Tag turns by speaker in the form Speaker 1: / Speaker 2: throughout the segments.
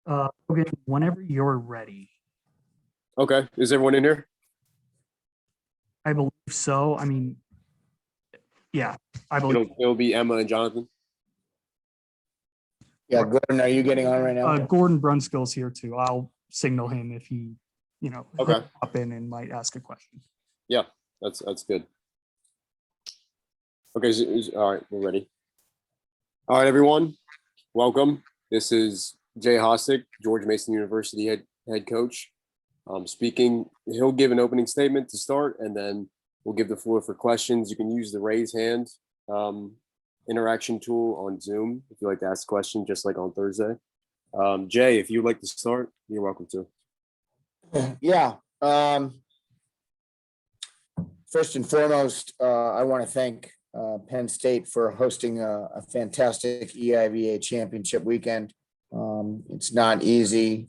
Speaker 1: Logan, whenever you're ready.
Speaker 2: Okay. Is everyone in here?
Speaker 1: I believe so. I mean, yeah, I believe.
Speaker 2: It'll be Emma and Jonathan.
Speaker 3: Yeah, Gordon, are you getting on right now?
Speaker 1: Gordon Brunskill's here too. I'll signal him if he,
Speaker 2: Okay.
Speaker 1: Hop in and might ask a question.
Speaker 2: Yeah, that's good. Okay, all right, we're ready. All right, everyone, welcome. This is Jay Hossack, George Mason University head coach. Speaking, he'll give an opening statement to start, and then we'll give the floor for questions. You can use the raise hand interaction tool on Zoom if you'd like to ask a question, just like on Thursday. Jay, if you'd like to start, you're welcome to.
Speaker 3: Yeah. First and foremost, I want to thank Penn State for hosting a fantastic EIVA championship weekend. It's not easy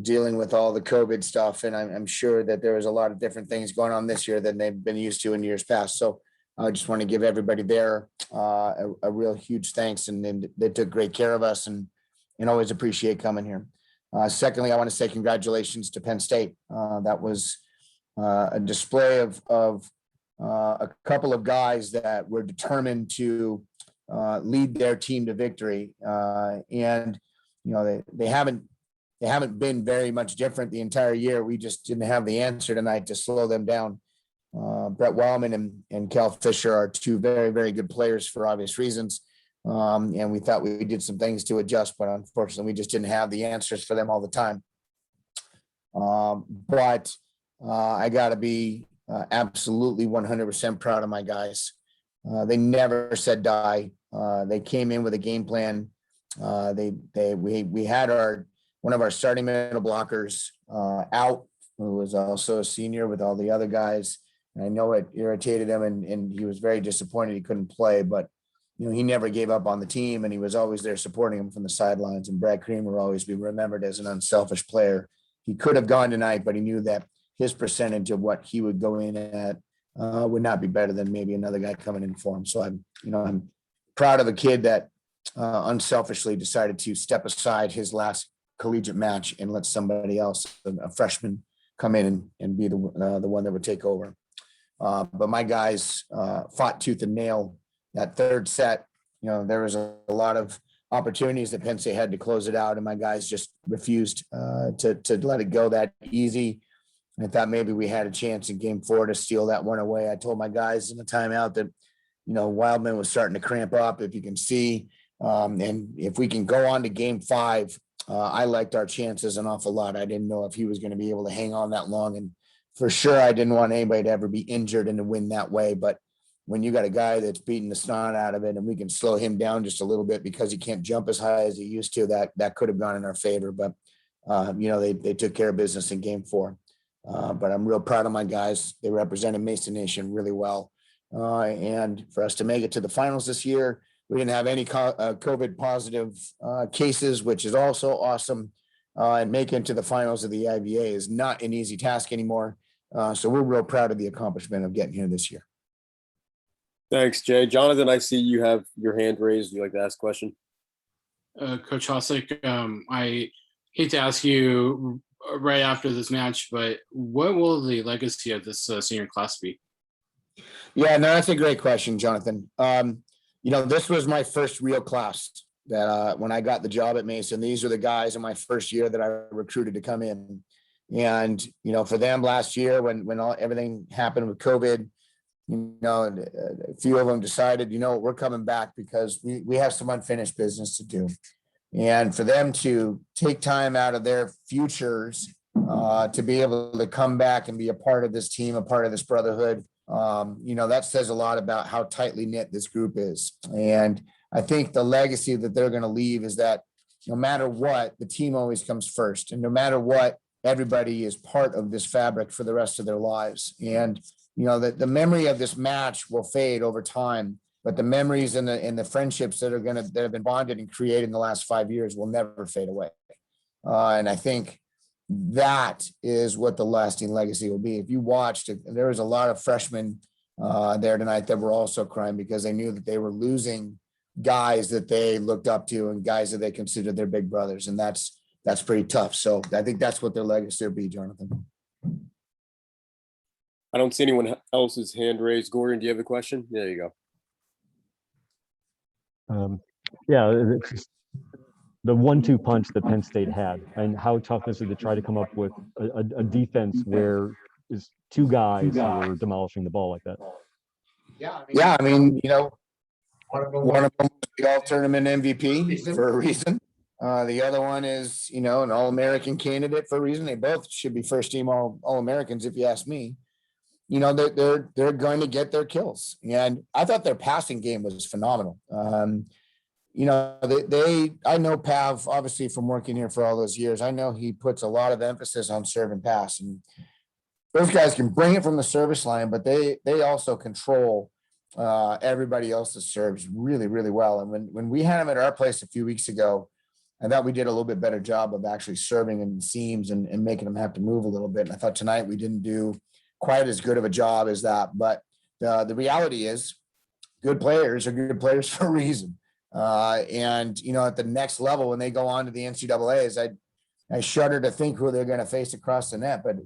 Speaker 3: dealing with all the COVID stuff, and I'm sure that there was a lot of different things going on this year than they've been used to in years past. So I just want to give everybody there a real huge thanks, and they took great care of us, and always appreciate coming here. Secondly, I want to say congratulations to Penn State. That was a display of a couple of guys that were determined to lead their team to victory, and they haven't been very much different the entire year. We just didn't have the answer tonight to slow them down. Brett Wildman and Cal Fisher are two very, very good players for obvious reasons. And we thought we did some things to adjust, but unfortunately we just didn't have the answers for them all the time. But I gotta be absolutely 100% proud of my guys. They never said die. They came in with a game plan. We had one of our starting middle blockers out, who was also a senior with all the other guys. And I know it irritated him, and he was very disappointed he couldn't play, but he never gave up on the team, and he was always there supporting him from the sidelines. And Brad Cream will always be remembered as an unselfish player. He could have gone tonight, but he knew that his percentage of what he would go in at would not be better than maybe another guy coming in for him. So I'm proud of a kid that unselfishly decided to step aside his last collegiate match and let somebody else, a freshman, come in and be the one that would take over. But my guys fought tooth and nail that third set. There was a lot of opportunities that Penn State had to close it out, and my guys just refused to let it go that easy. I thought maybe we had a chance in game 4 to steal that one away. I told my guys in the timeout that, Wildman was starting to cramp up, if you can see. And if we can go on to game 5, I liked our chances an awful lot. I didn't know if he was going to be able to hang on that long. And for sure, I didn't want anybody to ever be injured and to win that way. But when you got a guy that's beating the snot out of it, and we can slow him down just a little bit because he can't jump as high as he used to, that could have gone in our favor. But, they took care of business in game 4. But I'm real proud of my guys. They represented Mason Nation really well. And for us to make it to the finals this year, we didn't have any COVID positive cases, which is also awesome. And making it to the finals of the EIVA is not an easy task anymore. So we're real proud of the accomplishment of getting here this year.
Speaker 2: Thanks, Jay. Jonathan, I see you have your hand raised. Would you like to ask a question?
Speaker 4: Coach Hossack, I hate to ask you right after this match, but what will the legacy of this senior class be?
Speaker 3: Yeah, no, that's a great question, Jonathan. This was my first real class that when I got the job at Mason. These are the guys in my first year that I recruited to come in. And, for them last year, when everything happened with COVID, a few of them decided, we're coming back because we have some unfinished business to do. And for them to take time out of their futures to be able to come back and be a part of this team, a part of this brotherhood, that says a lot about how tightly knit this group is. And I think the legacy that they're going to leave is that no matter what, the team always comes first. And no matter what, everybody is part of this fabric for the rest of their lives. And, the memory of this match will fade over time, but the memories and the friendships that have been bonded and created in the last 5 years will never fade away. And I think that is what the lasting legacy will be. If you watched it, there was a lot of freshmen there tonight that were also crying because they knew that they were losing guys that they looked up to and guys that they considered their big brothers. And that's that's pretty tough. So I think that's what their legacy will be, Jonathan.
Speaker 2: I don't see anyone else's hand raised. Gordon, do you have a question? There you go.
Speaker 5: Yeah, it's just the 1-2 punch that Penn State had, and how tough is it to try to come up with a defense where is two guys who are demolishing the ball like that?
Speaker 3: Yeah, I mean, one of them was the all-tournament MVP for a reason. The other one is, an All-American candidate for a reason. They both should be first-team All-Americans, if you ask me. They're going to get their kills, and I thought their passing game was phenomenal. I know Pav, obviously, from working here for all those years. I know he puts a lot of emphasis on serve and pass, and those guys can bring it from the service line, but they also control everybody else's serves really, really well. And when we had him at our place a few weeks ago, I thought we did a little bit better job of actually serving in seams and making them have to move a little bit. And I thought tonight we didn't do quite as good of a job as that. But the reality is, good players are good players for a reason. And at the next level, when they go on to the NCAAs, I shudder to think who they're going to face across the net. But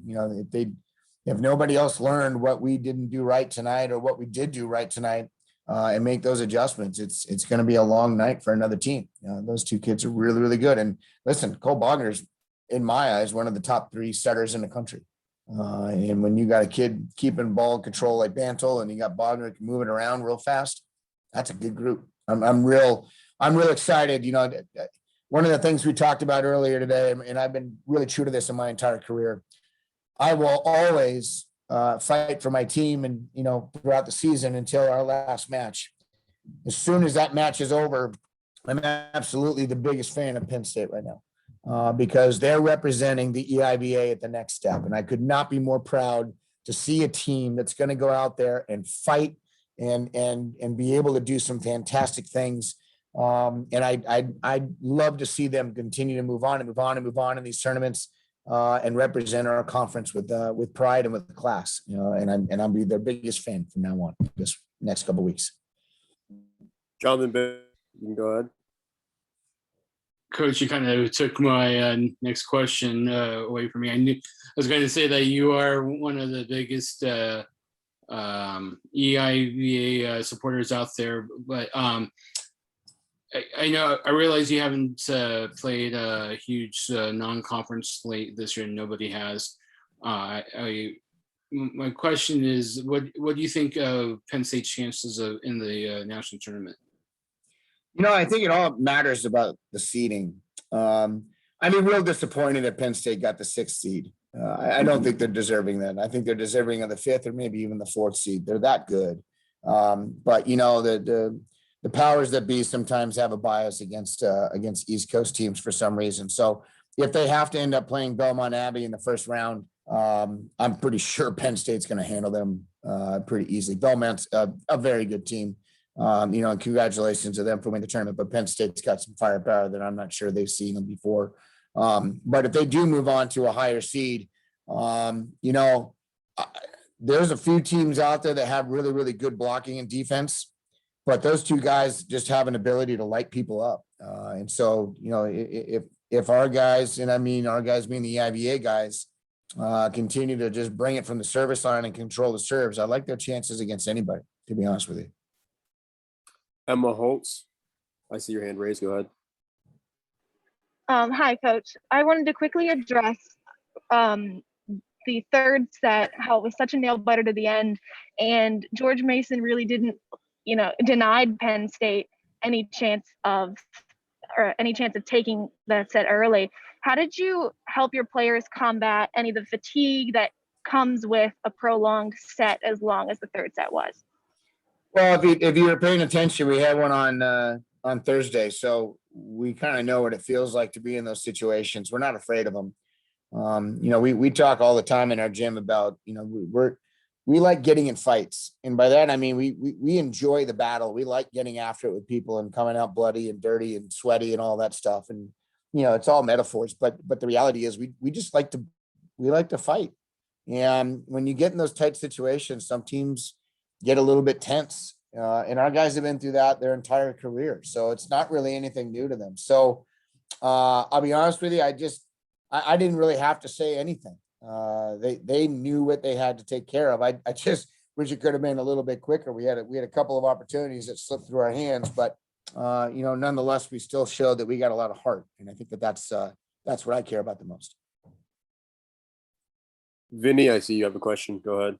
Speaker 3: if nobody else learned what we didn't do right tonight or what we did do right tonight, and make those adjustments, it's going to be a long night for another team. Those two kids are really, really good. And listen, Cole Bogner's, in my eyes, one of the top 3 setters in the country. And when you got a kid keeping ball control like Bantle, and you got Bogner moving around real fast, that's a good group. I'm real excited. One of the things we talked about earlier today, and I've been really true to this in my entire career, I will always fight for my team and, throughout the season until our last match. As soon as that match is over, I'm absolutely the biggest fan of Penn State right now because they're representing the EIVA at the next step. And I could not be more proud to see a team that's going to go out there and fight and be able to do some fantastic things. And I'd love to see them continue to move on in these tournaments. And represent our conference with pride and with class, and I'll be their biggest fan from now on this next couple of weeks.
Speaker 2: Jonathan, you can go ahead.
Speaker 4: Coach, you kind of took my next question away from me. I was going to say that you are one of the biggest EIVA supporters out there, but I realize you haven't played a huge non-conference slate this year, and nobody has. My question is, what do you think of Penn State's chances in the national tournament?
Speaker 3: I think it all matters about the seeding. I'm real disappointed that Penn State got the 6th seed. I don't think they're deserving that. I think they're deserving of the 5th or maybe even the 4th seed. They're that good. But the powers that be sometimes have a bias against East Coast teams for some reason. So if they have to end up playing Belmont Abbey in the first round, I'm pretty sure Penn State's going to handle them pretty easily. Belmont's a very good team, and congratulations to them for winning the tournament. But Penn State's got some firepower that I'm not sure they've seen them before. But if they do move on to a higher seed, there's a few teams out there that have really, really good blocking and defense. But those two guys just have an ability to light people up. And so, if our guys, and I mean our guys being the EIVA guys, continue to just bring it from the service line and control the serves, I like their chances against anybody, to be honest with you.
Speaker 2: Emma Holtz, I see your hand raised. Go ahead.
Speaker 6: Hi, Coach. I wanted to quickly address the third set, how it was such a nail biter to the end, and George Mason really didn't denied Penn State any chance of taking that set early. How did you help your players combat any of the fatigue that comes with a prolonged set as long as the third set was?
Speaker 3: Well, if you were paying attention, we had one on Thursday, so we kind of know what it feels like to be in those situations. We're not afraid of them. We talk all the time in our gym about, we like getting in fights. And by that, I mean, we enjoy the battle. We like getting after it with people and coming out bloody and dirty and sweaty and all that stuff. And, it's all metaphors, but the reality is we just like to fight. And when you get in those tight situations, some teams get a little bit tense. And our guys have been through that their entire career. So it's not really anything new to them. So I'll be honest with you. I didn't really have to say anything. They knew what they had to take care of. I just wish it could have been a little bit quicker. We had a couple of opportunities that slipped through our hands, but nonetheless, we still showed that we got a lot of heart, and I think that's what I care about the most.
Speaker 2: Vinny, I see you have a question. Go ahead.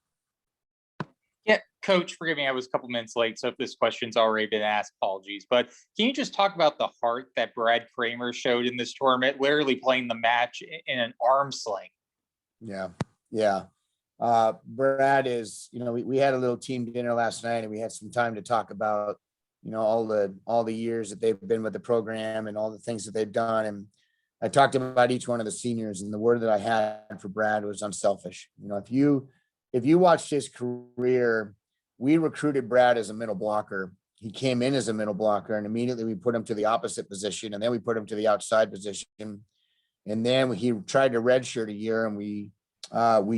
Speaker 7: Yeah, Coach, forgive me, I was a couple minutes late, so if this question's already been asked, apologies. But can you just talk about the heart that Brad Kramer showed in this tournament, literally playing the match in an arm sling?
Speaker 3: Yeah. Brad is, we had a little team dinner last night, and we had some time to talk about, all the years that they've been with the program and all the things that they've done. And I talked about each one of the seniors, and the word that I had for Brad was unselfish. If you watched his career, we recruited Brad as a middle blocker. He came in as a middle blocker, and immediately we put him to the opposite position, and then we put him to the outside position. And then he tried to redshirt a year, and we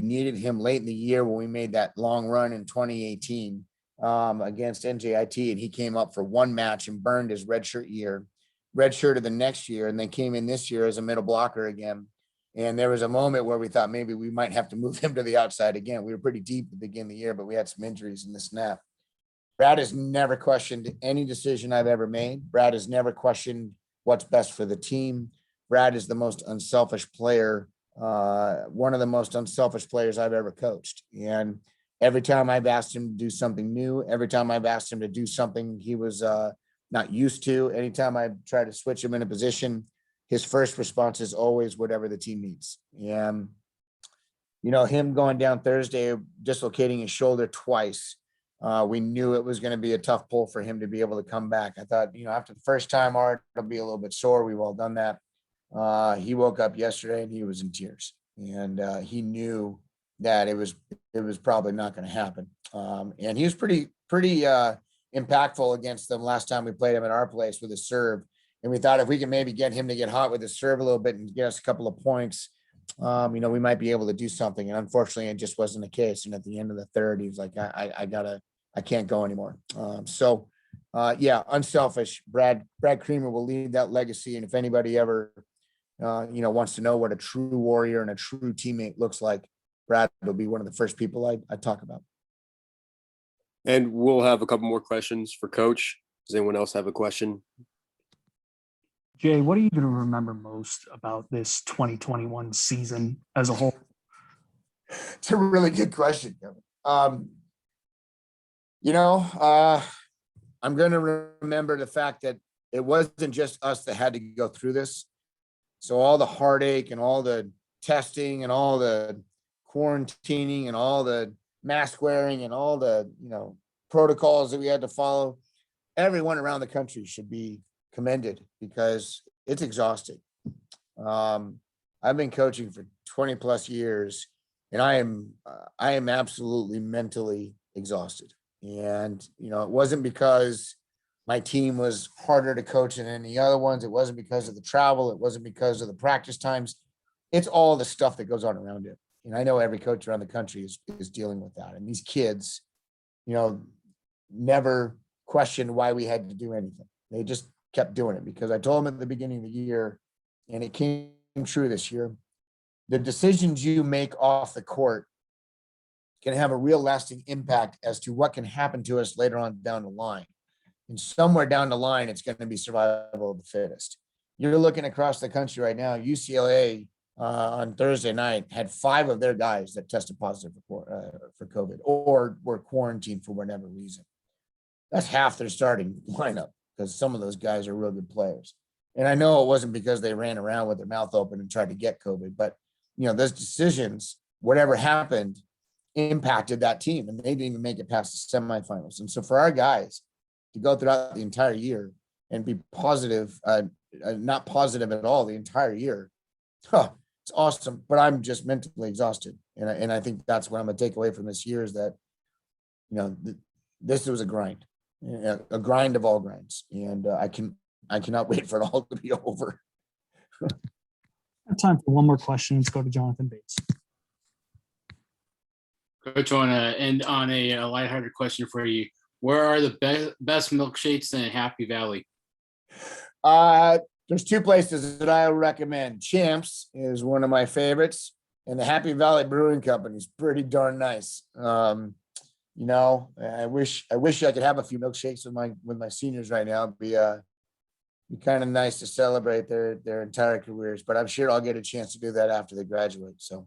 Speaker 3: needed him late in the year when we made that long run in 2018 against NJIT, and he came up for one match and burned his redshirt year, redshirted the next year, and then came in this year as a middle blocker again. And there was a moment where we thought maybe we might have to move him to the outside again. We were pretty deep at the beginning of the year, but we had some injuries in the snap. Brad has never questioned any decision I've ever made. Brad has never questioned what's best for the team. Brad is the most unselfish player, one of the most unselfish players I've ever coached. And every time I've asked him to do something new, every time I've asked him to do something he was not used to, anytime I try to switch him in a position, his first response is always whatever the team needs. And, him going down Thursday, dislocating his shoulder twice, we knew it was going to be a tough pull for him to be able to come back. I thought, after the first time, it'll be a little bit sore. We've all done that. He woke up yesterday and he was in tears, and he knew that it was probably not going to happen. And he was pretty impactful against them last time we played him at our place with his serve. And we thought if we can maybe get him to get hot with his serve a little bit and get us a couple of points, we might be able to do something. And unfortunately, it just wasn't the case. And at the end of the third, he was like, I can't go anymore. Unselfish. Brad Kramer will leave that legacy. And if anybody ever, wants to know what a true warrior and a true teammate looks like, Brad will be one of the first people I talk about.
Speaker 2: And we'll have a couple more questions for Coach. Does anyone else have a question?
Speaker 1: Jay, what are you going to remember most about this 2021 season as a whole?
Speaker 3: It's a really good question, Kevin. I'm going to remember the fact that it wasn't just us that had to go through this. So all the heartache and all the testing and all the quarantining and all the mask wearing and all the, protocols that we had to follow, everyone around the country should be commended because it's exhausting. I've been coaching for 20 plus years, and I am absolutely mentally exhausted. And, it wasn't because my team was harder to coach than any other ones. It wasn't because of the travel. It wasn't because of the practice times. It's all the stuff that goes on around it. And I know every coach around the country is dealing with that. And these kids, never questioned why we had to do anything. They just kept doing it because I told them at the beginning of the year, and it came true this year, the decisions you make off the court can have a real lasting impact as to what can happen to us later on down the line. And somewhere down the line, it's going to be survival of the fittest. You're looking across the country right now, UCLA on Thursday night had 5 of their guys that tested positive for COVID or were quarantined for whatever reason. That's half their starting lineup because some of those guys are real good players. And I know it wasn't because they ran around with their mouth open and tried to get COVID, but those decisions, whatever happened, impacted that team, and they didn't even make it past the semifinals. And so for our guys to go throughout the entire year and be positive, not positive at all the entire year, it's awesome. But I'm just mentally exhausted, and I think that's what I'm gonna take away from this year is that this was a grind of all grinds, and I cannot wait for it all to be over.
Speaker 1: Time for one more question. Let's go to Jonathan Bates.
Speaker 4: Coach, I want to end on a lighthearted question for you. Where are the best milkshakes in Happy Valley?
Speaker 3: There's two places that I recommend. Champs is one of my favorites, and the Happy Valley Brewing Company is pretty darn nice. You know, I wish I could have a few milkshakes with my seniors right now. It'd be kind of nice to celebrate their entire careers, but I'm sure I'll get a chance to do that after they graduate. So